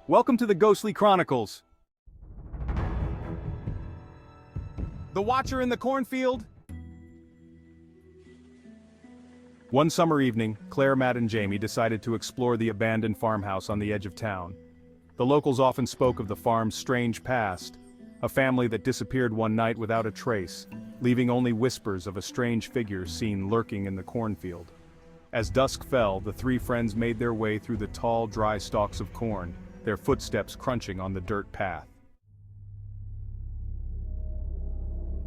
Welcome to the Ghostly Chronicles. The Watcher in the Cornfield? One summer evening, Claire, Matt, and Jamie decided to explore the abandoned farmhouse on the edge of town. The locals often spoke of the farm's strange past, a family that disappeared one night without a trace, leaving only whispers of a strange figure seen lurking in the cornfield. As dusk fell, the three friends made their way through the tall, dry stalks of corn, their footsteps crunching on the dirt path.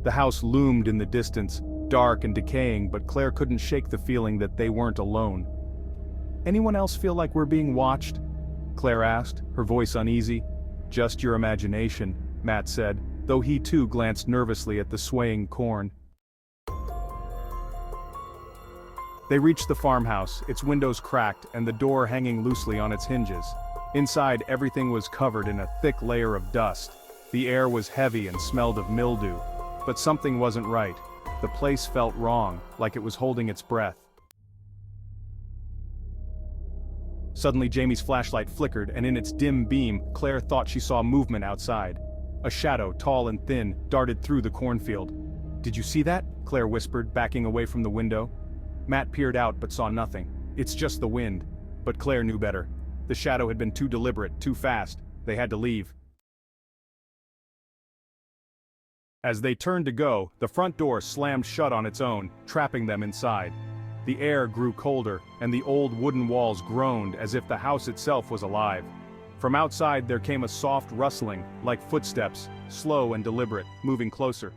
The house loomed in the distance, dark and decaying, but Claire couldn't shake the feeling that they weren't alone. "Anyone else feel like we're being watched?" Claire asked, her voice uneasy. "Just your imagination," Matt said, though he too glanced nervously at the swaying corn. They reached the farmhouse, its windows cracked and the door hanging loosely on its hinges. Inside, everything was covered in a thick layer of dust. The air was heavy and smelled of mildew. But something wasn't right. The place felt wrong, like it was holding its breath. Suddenly Jamie's flashlight flickered, and in its dim beam, Claire thought she saw movement outside. A shadow, tall and thin, darted through the cornfield. "Did you see that?" Claire whispered, backing away from the window. Matt peered out but saw nothing. "It's just the wind." But Claire knew better. The shadow had been too deliberate, too fast. They had to leave. As they turned to go, the front door slammed shut on its own, trapping them inside. The air grew colder, and the old wooden walls groaned as if the house itself was alive. From outside there came a soft rustling, like footsteps, slow and deliberate, moving closer.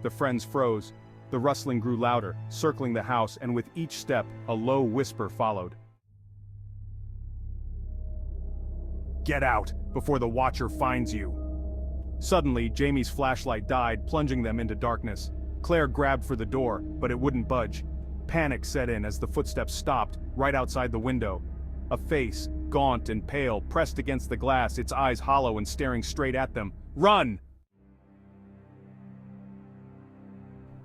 The friends froze. The rustling grew louder, circling the house, and with each step, a low whisper followed. "Get out, before the Watcher finds you." Suddenly, Jamie's flashlight died, plunging them into darkness. Claire grabbed for the door, but it wouldn't budge. Panic set in as the footsteps stopped, right outside the window. A face, gaunt and pale, pressed against the glass, its eyes hollow and staring straight at them. "Run!"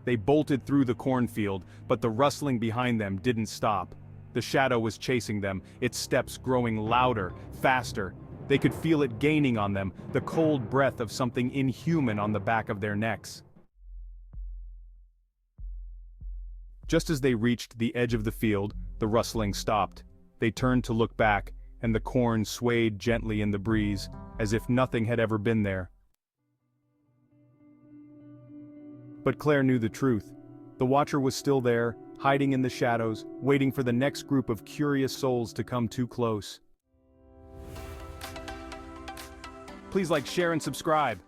They bolted through the cornfield, but the rustling behind them didn't stop. The shadow was chasing them, its steps growing louder, faster. They could feel it gaining on them, the cold breath of something inhuman on the back of their necks. Just as they reached the edge of the field, the rustling stopped. They turned to look back, and the corn swayed gently in the breeze, as if nothing had ever been there. But Claire knew the truth. The Watcher was still there, hiding in the shadows, waiting for the next group of curious souls to come too close. Please like, share, and subscribe.